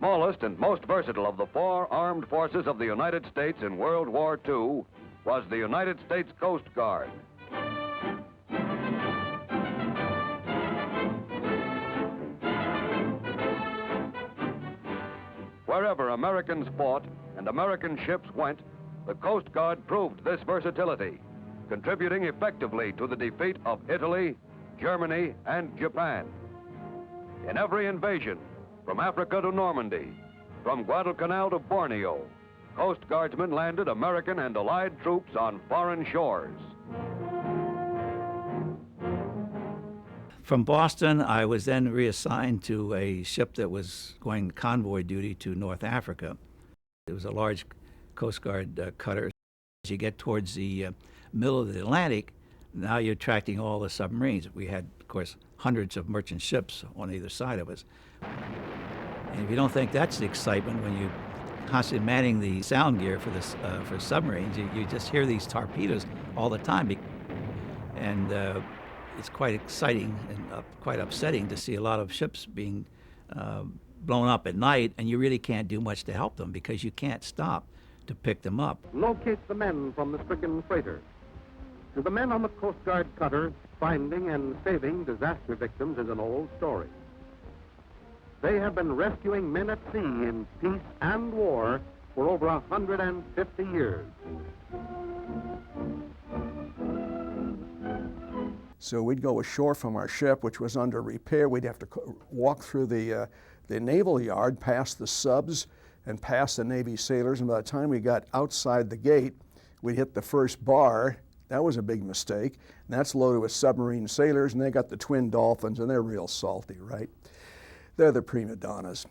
smallest and most versatile of the four armed forces of the United States in World War II was the United States Coast Guard. Wherever Americans fought and American ships went, the Coast Guard proved this versatility, contributing effectively to the defeat of Italy, Germany, and Japan. In every invasion, from Africa to Normandy, from Guadalcanal to Borneo, Coast Guardsmen landed American and Allied troops on foreign shores. From Boston, I was then reassigned to a ship that was going convoy duty to North Africa. It was a large Coast Guard cutter. As you get towards the middle of the Atlantic, now you're attracting all the submarines. We had, of course, hundreds of merchant ships on either side of us. And if you don't think that's the excitement when you constantly manning the sound gear for this for submarines, you just hear these torpedoes all the time. And it's quite exciting and quite upsetting to see a lot of ships being blown up at night, and you really can't do much to help them because you can't stop to pick them up. Locate the men from the stricken freighter. To the men on the Coast Guard cutter, finding and saving disaster victims is an old story. They have been rescuing men at sea in peace and war for over 150 years. So we'd go ashore from our ship, which was under repair. We'd have to walk through the naval yard, past the subs and past the Navy sailors, and by the time we got outside the gate, we'd hit the first bar. That was a big mistake. And that's loaded with submarine sailors, and they got the twin dolphins, and they're real salty, right? They're the prima donnas,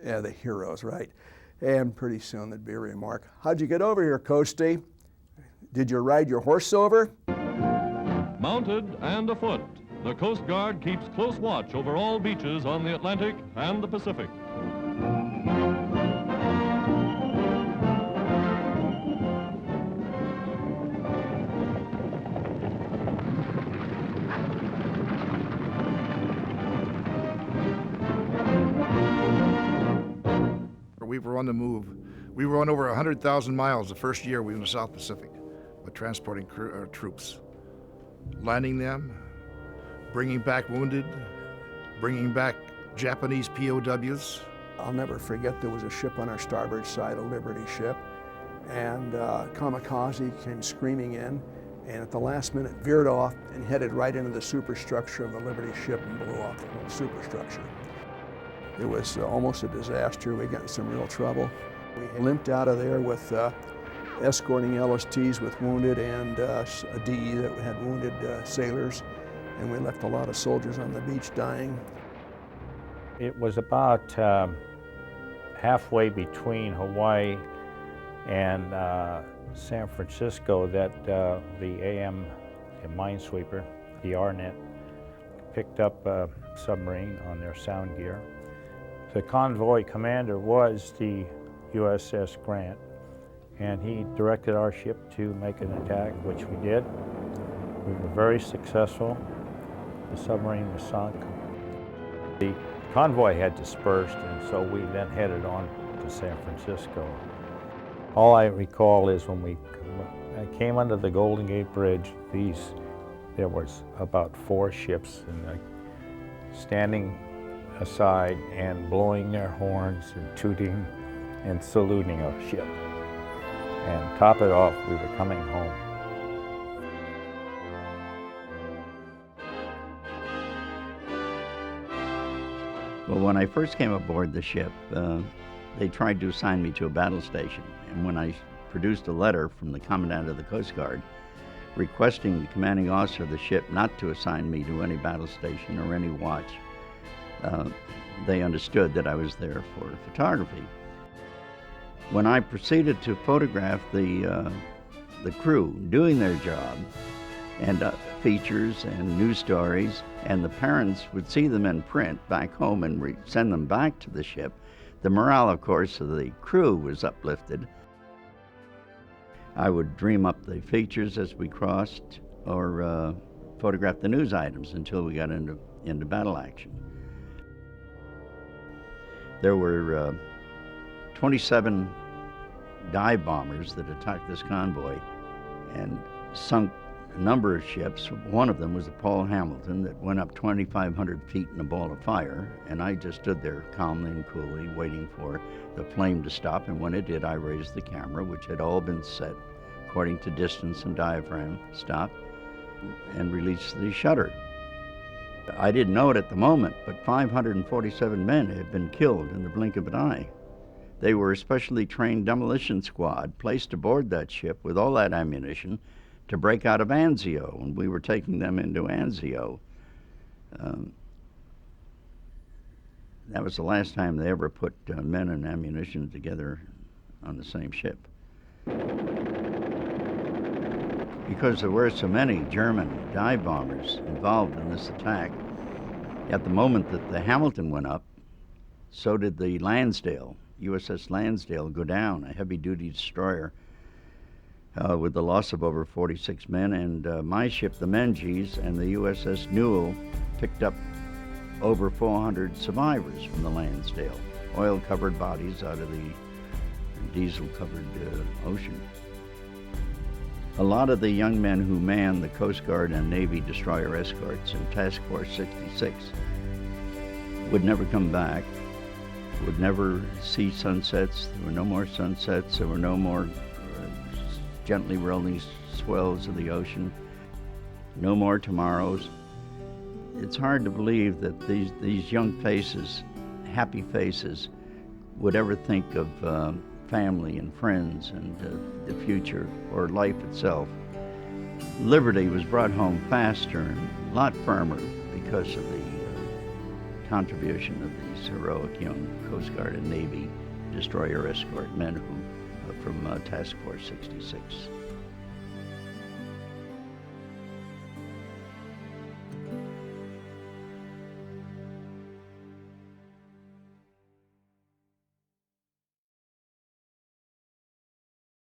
the heroes, right? And pretty soon there'd be a remark, "How'd you get over here, Coastie? Did you ride your horse over?" Mounted and afoot, the Coast Guard keeps close watch over all beaches on the Atlantic and the Pacific. We were on the move. We were on over 100,000 miles the first year we were in the South Pacific with transporting troops. Landing them, bringing back wounded, bringing back Japanese POWs. I'll never forget there was a ship on our starboard side, a Liberty ship, and kamikaze came screaming in, and at the last minute veered off and headed right into the superstructure of the Liberty ship and blew off the whole superstructure. It was almost a disaster. We got in some real trouble. We limped out of there with escorting LSTs with wounded and a DE that had wounded sailors, and we left a lot of soldiers on the beach dying. It was about halfway between Hawaii and San Francisco that the AM minesweeper, the Arnet, picked up a submarine on their sound gear. The convoy commander was the USS Grant, and he directed our ship to make an attack, which we did. We were very successful. The submarine was sunk. The convoy had dispersed, and so we then headed on to San Francisco. All I recall is when I came under the Golden Gate Bridge, there was about 4 ships and standing aside and blowing their horns and tooting and saluting our ship. And top it off, we were coming home. Well, when I first came aboard the ship, they tried to assign me to a battle station. And when I produced a letter from the Commandant of the Coast Guard requesting the commanding officer of the ship not to assign me to any battle station or any watch, they understood that I was there for photography. When I proceeded to photograph the crew doing their job, and features and news stories, and the parents would see them in print back home and send them back to the ship, the morale, of course, of the crew was uplifted. I would dream up the features as we crossed, or photograph the news items until we got into battle action. There were 27 dive bombers that attacked this convoy and sunk a number of ships. One of them was the Paul Hamilton that went up 2,500 feet in a ball of fire, and I just stood there calmly and coolly waiting for the flame to stop, and when it did, I raised the camera, which had all been set according to distance and diaphragm stop, and released the shutter. I didn't know it at the moment, but 547 men had been killed in the blink of an eye. They were a specially trained demolition squad placed aboard that ship with all that ammunition to break out of Anzio, and we were taking them into Anzio. That was the last time they ever put men and ammunition together on the same ship. Because there were so many German dive bombers involved in this attack, at the moment that the Hamilton went up, so did the Lansdale, USS Lansdale, go down, a heavy-duty destroyer, with the loss of over 46 men, and my ship, the Menzies, and the USS Newell picked up over 400 survivors from the Lansdale, oil-covered bodies out of the diesel-covered ocean. A lot of the young men who manned the Coast Guard and Navy destroyer escorts in Task Force 66 would never come back, would never see sunsets. There were no more sunsets. There were no more gently rolling swells of the ocean. No more tomorrows. It's hard to believe that these young faces, happy faces, would ever think of family and friends and the future or life itself. Liberty was brought home faster and a lot firmer because of the contribution of these heroic young Coast Guard and Navy destroyer escort men who from Task Force 66.